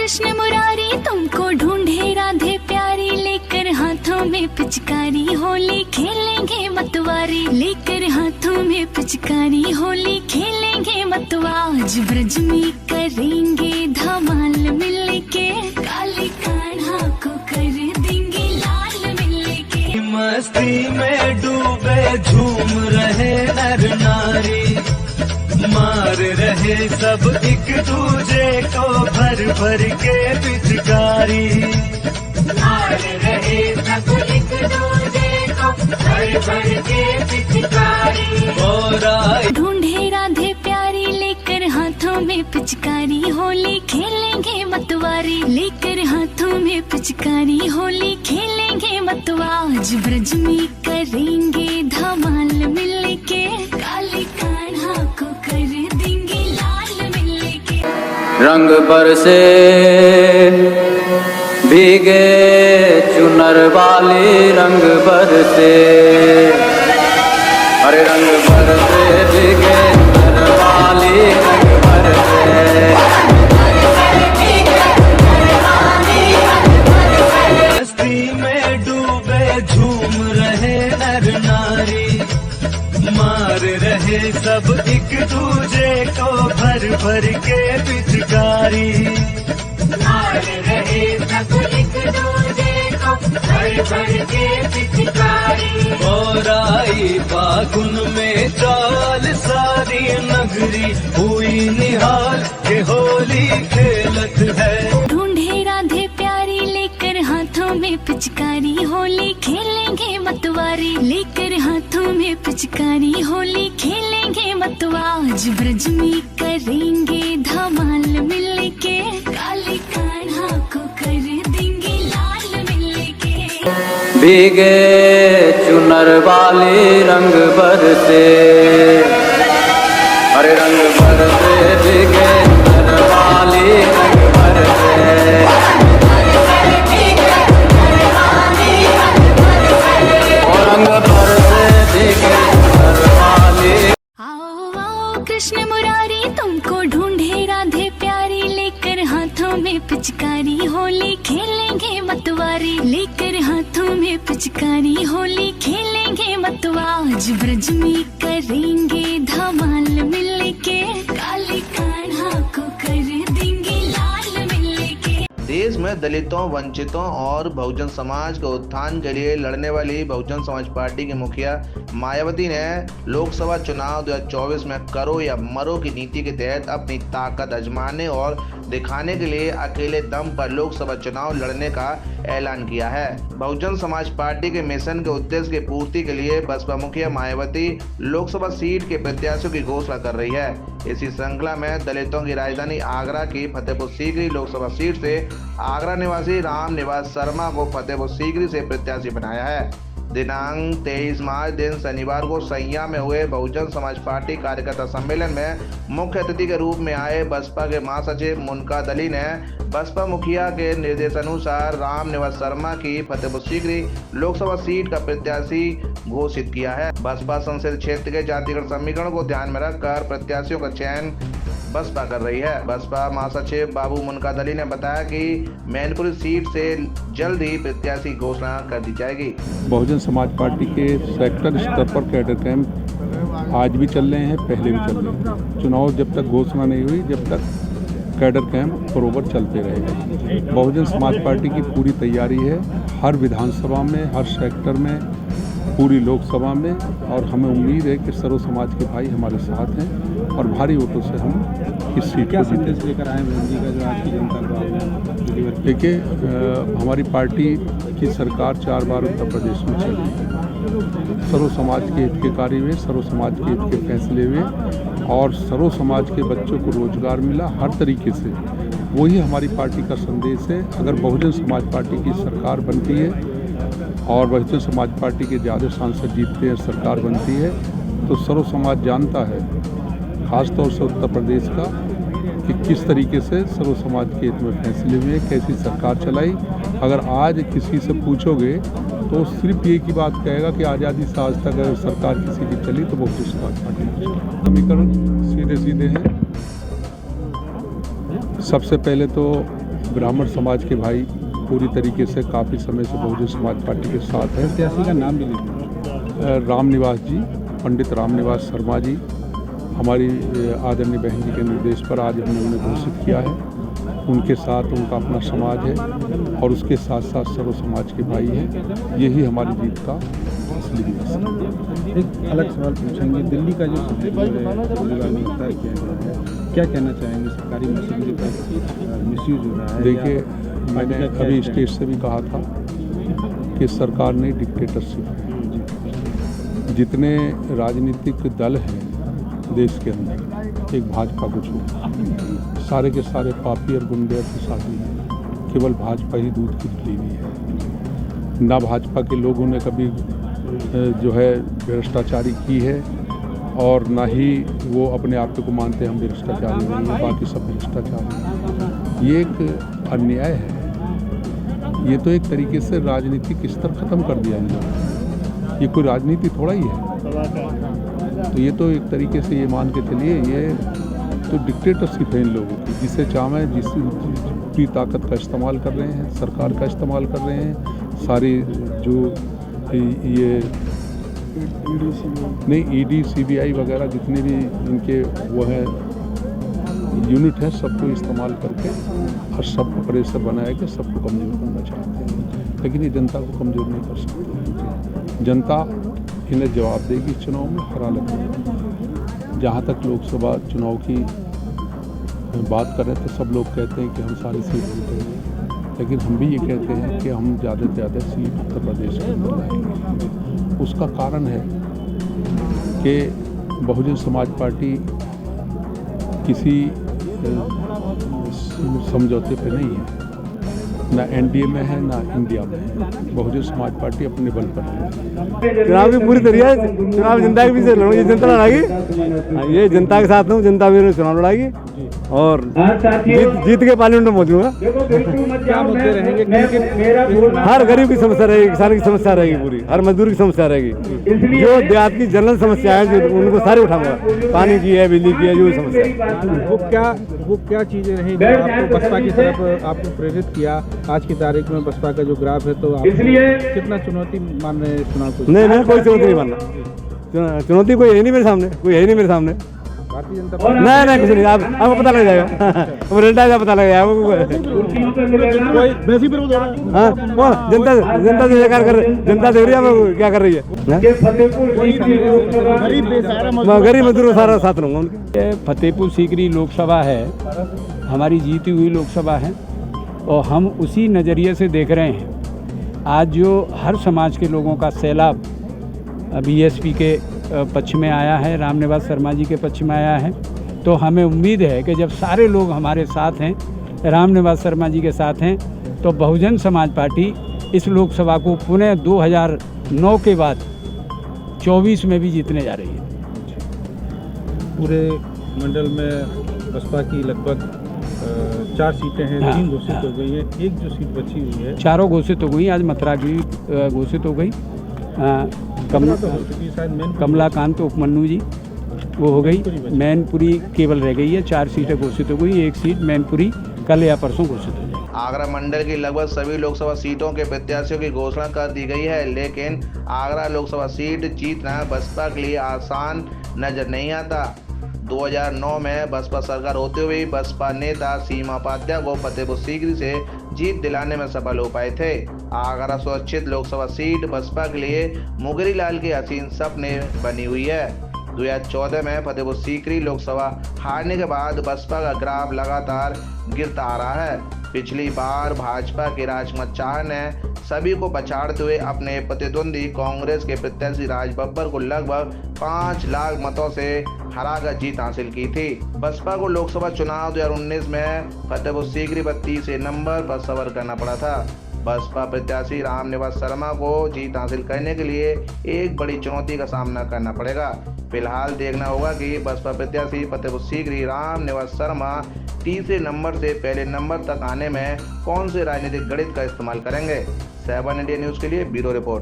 कृष्ण मुरारी तुमको ढूंढे राधे प्यारी, लेकर हाथों में पिचकारी होली खेलेंगे मतवारी, लेकर हाथों में पिचकारी होली खेलेंगे मतवाज, ब्रज में करेंगे धमाल मिलके, काली कान्हा को कर देंगे लाल मिलके। मस्ती में डूबे झूम रहे नर नारी, मार रहे सब एक दूजे को भर भर के पिचकारी, मार रहे सब एक दूजे को भर भर के पिचकारी। और ढूंढे राधे प्यारी, लेकर हाथों में पिचकारी होली खेलेंगे मतवारी, लेकर हाथों में पिचकारी होली खेलेंगे मतवाज, ब्रज में करेंगे धमाल मिलके, काली कान्हा को कर देंगे लाल मिलके। रंग बरसे भीगे चुनर वाली, रंग बरसे, अरे रंग बरसे भीगे चुनर वाली, रंग बरसे। मस्ती में डूबे झूम रहे नर नारी, मार रहे सब एक दूजे को भर भर के पिचकारी, मार रहे सब एक दूजे को भर भर के पिचकारी। और आई फागुन में चाल सारी नगरी, हुई निहाल के होली खेलत है। ढूंढे राधे प्यारी, लेकर हाथों में पिचकारी होली खेलेंगे मतवारी, लेकर हाथों में पिचकारी होली खेलेंगे मतवाज, ब्रज में करेंगे धमाल मिलके, काली कान्हा को कर देंगे लाल मिलके। भीगे चुनर वाली, रंग बरसे, अरे रंग बरसे भीगे चुनर वाली, रंग बरसे। और रंग बरसे भीगे चुनर वाली। आओ आओ कृष्ण मुरारी तुमको ढूंढे राधे प्यारी, लेकर हाथों में पिचकारी होली खेलेंगे मतवारी, लेकर हाथों में पिचकारी होली खेलेंगे मतवाज, ब्रज में करेंगे धमाल मिलके, काली कान्हा को कर देंगे लाल मिलके। देश में दलितों, वंचितों और बहुजन समाज के उत्थान के लिए लड़ने वाली बहुजन समाज पार्टी की मुखिया मायावती ने लोकसभा चुनाव 2024 में करो या मरो की नीति के तहत अपनी ताकत आजमाने और दिखाने के लिए अकेले दम पर लोकसभा चुनाव लड़ने का ऐलान किया है। बहुजन समाज पार्टी के मिशन के उद्देश्य की पूर्ति के लिए बसपा मुखिया मायावती लोकसभा सीट के प्रत्याशियों की घोषणा कर रही है। इसी श्रृंखला में दलितों की राजधानी आगरा की फतेहपुर सीकरी लोकसभा सीट से आगरा निवासी राम निवास शर्मा को फतेहपुर सीकरी से प्रत्याशी बनाया है। दिनांक 23 मार्च दिन शनिवार को सैया में हुए बहुजन समाज पार्टी कार्यकर्ता सम्मेलन में मुख्य अतिथि के रूप में आए बसपा के महासचिव मुनका दली ने बसपा मुखिया के निर्देशानुसार राम निवास शर्मा की फतेहपुर सीकरी लोकसभा सीट का प्रत्याशी घोषित किया है। बसपा संसदीय क्षेत्र के जातिगत समीकरण को ध्यान में रखकर प्रत्याशियों का चयन बसपा कर रही है। बसपा महासचिव बाबू मुनका दली ने बताया कि मैनपुरी सीट से जल्द ही प्रत्याशी घोषणा कर दी जाएगी। बहुजन समाज पार्टी के सेक्टर स्तर पर कैडर कैंप आज भी चल रहे हैं, पहले भी चल रहे हैं। चुनाव जब तक घोषणा नहीं हुई, जब तक कैडर कैंप बरोबर चलते रहेगा। बहुजन समाज पार्टी की पूरी तैयारी है, हर विधानसभा में, हर सेक्टर में, पूरी लोकसभा में, और हमें उम्मीद है कि सर्व समाज के भाई हमारे साथ हैं और भारी वोटों से हम इस सीट को जीते लेकर आए मोदी का जो आज की जनता। देखिए, हमारी पार्टी की सरकार 4 बार उत्तर प्रदेश में चली। सर्व समाज के हित के कार्य हुए, सर्व समाज के हित के फैसले हुए और सर्व समाज के बच्चों को रोजगार मिला हर तरीके से। वही हमारी पार्टी का संदेश है। अगर बहुजन समाज पार्टी की सरकार बनती है और बहुजन समाज पार्टी के ज़्यादा सांसद जीतते हैं, सरकार बनती है, तो सर्व समाज जानता है, खासतौर से उत्तर प्रदेश का, कि किस तरीके से सर्व समाज के हित में फैसले हुए, कैसी सरकार चलाई। अगर आज किसी से पूछोगे तो सिर्फ एक ही बात कहेगा कि आज़ादी से आज तक अगर सरकार किसी की चली तो बहुजन समाज पार्टी की। समीकरण सीधे सीधे हैं। सबसे पहले तो ब्राह्मण समाज के भाई पूरी तरीके से काफ़ी समय से बहुजन समाज पार्टी के साथ हैं। प्रत्याशी का नाम भी लीजिए। रामनिवास जी, पंडित रामनिवास शर्मा जी, हमारी आदरणीय बहन जी के निर्देश पर आज हमने उन्हें घोषित किया है। उनके साथ उनका अपना समाज है और उसके साथ साथ सर्व समाज के भाई हैं। यही हमारी जीत का असली दिवस है। एक अलग सवाल पूछेंगे, दिल्ली का जो केजरीवाल ने मुद्दा किया है, क्या कहना चाहेंगे? सरकारी मशीनरी का मिसयूज हो रहा है। देखिए, मैंने अभी स्टेज से भी कहा था कि सरकार ने डिक्टेटरशिप है। जितने राजनीतिक दल हैं देश के अंदर, एक भाजपा को छोड़ सारे के सारे पापी और गुंडे और फिसादी हैं। केवल भाजपा ही दूध की धुली हुई है। ना भाजपा के लोगों ने कभी जो है भ्रष्टाचारी की है और ना ही वो अपने आप को मानते हैं हम भ्रष्टाचारी नहीं हैं, बाकी सब भ्रष्टाचारी हैं। ये एक अन्याय है। ये तो एक तरीके से राजनीतिक स्तर खत्म कर दिया इन लोगों ने। ये कोई राजनीति थोड़ा ही है। तो ये तो एक तरीके से ये मान के चलिए, ये तो डिक्टेटरशिप है इन लोगों की। जिसे चाहें जिसकी ताकत का इस्तेमाल कर रहे हैं, सरकार का इस्तेमाल कर रहे हैं। सारी जो ये नहीं ईडी सीबीआई वगैरह जितने भी इनके वो है यूनिट है, सबको इस्तेमाल करके और सबको प्रेशर बनाया कि सबको कमज़ोर करना चाहते हैं। लेकिन ये जनता को कमज़ोर नहीं कर सकते। जनता इन्हें जवाब देगी चुनाव में, हरा लगेगा। जहाँ तक लोकसभा चुनाव की बात करें तो सब लोग कहते हैं कि हम सारी सीट जीतेंगे, लेकिन हम भी ये कहते हैं कि हम ज़्यादा से ज़्यादा सीट उत्तर प्रदेश के अंदर लाएंगे। उसका कारण है कि बहुजन समाज पार्टी किसी समझौते पे नहीं है, ना एनडीए में है ना इंडिया में है। बहुजन समाज पार्टी अपने बल पर है। चुनाव की पूरी तैयारी है। चुनाव जनता के पीछे लड़ूंगी, जनता लड़ाएगी। ये जनता के साथ हूँ, जनता मेरे चुनाव लड़ाएगी और जीत के पार्लियामेंट में पहुँचूंगा। क्या मुद्दे रहेंगे? हर गरीब की समस्या रहेगी, किसान की समस्या रहेगी, पूरी हर मजदूर की समस्या रहेगी। जो देहात की जनरल समस्या है जो उनको सारे उठाऊंगा। पानी की है, बिजली की है, जो भी समस्या है। वो क्या चीज़ें रही जो आपको बसपा की तरफ आपको प्रेरित किया? आज की तारीख में बसपा का जो ग्राफ है, तो आप कितना चुनौती मान रहे हैं चुनाव को? नहीं, मैं कोई चुनौती नहीं मानना। चुनौती कोई है नहीं मेरे सामने, कोई है नहीं मेरे सामने। भारतीय जनता पार्टी नहीं कुछ नहीं, आपको पता लग जाएगा। रिजल्ट का पता लग जाएगा। हाँ, जनता से सरकार कर, जनता देख रही है क्या कर रही है। गरीब मजदूर सारा साथ रहूँगा उनके। फतेहपुर सीकरी लोकसभा है, हमारी जीती हुई लोकसभा है और हम उसी नज़रिए से देख रहे हैं। आज जो हर समाज के लोगों का सैलाब बीएसपी के पक्ष में आया है, रामनिवास शर्मा जी के पक्ष में आया है, तो हमें उम्मीद है कि जब सारे लोग हमारे साथ हैं, रामनिवास शर्मा जी के साथ हैं, तो बहुजन समाज पार्टी इस लोकसभा को पुनः 2009 के बाद 24 में भी जीतने जा रही है। पूरे मंडल में बसपा की लगभग 4 सीटें हैं। हाँ, 3 घोषित हो गई हैं, एक जो सीट बची हुई है। चारों घोषित हो गई। आज मथुरा की घोषित हो गई। कमलाकांत उपमन्यु जी वो हो गई। मैनपुरी केवल रह गई है। 4 सीटें घोषित हो गई, एक सीट मैनपुरी कल या परसों घोषित हो जाएगी। आगरा मंडल की लगभग सभी लोकसभा सीटों के प्रत्याशियों की घोषणा कर दी गई है, लेकिन आगरा लोकसभा सीट जीतना बसपा के लिए आसान नजर नहीं आता। 2009 में बसपा सरकार होते हुए बसपा नेता सीमा उपाध्याय को फतेहपुर सीकरी से जीत दिलाने में सफल हो पाए थे। आगरा सुरक्षित लोकसभा सीट बसपा के लिए मुगरी लाल के हसीन सपने बनी हुई है। 2014 में फतेहपुर सीकरी लोकसभा हारने के बाद बसपा का ग्राफ लगातार गिरता आ रहा है। पिछली बार भाजपा के राजमत चाह ने सभी को पछाड़ते हुए अपने प्रतिद्वंदी कांग्रेस के प्रत्याशी राज बब्बर को लगभग 5 लाख मतों से हराकर जीत हासिल की थी। बसपा को लोकसभा चुनाव 2019 में फतेहपुर सीकरी पर 30 नंबर पर सफर करना पड़ा था। बसपा प्रत्याशी रामनिवास शर्मा को जीत हासिल करने के लिए एक बड़ी चुनौती का सामना करना पड़ेगा। फिलहाल देखना होगा कि बसपा प्रत्याशी फतेहपुर सीकरी रामनिवास शर्मा तीसरे नंबर से पहले नंबर तक आने में कौन से राजनीतिक गणित का इस्तेमाल करेंगे। 7 इंडिया न्यूज़ के लिए ब्यूरो रिपोर्ट।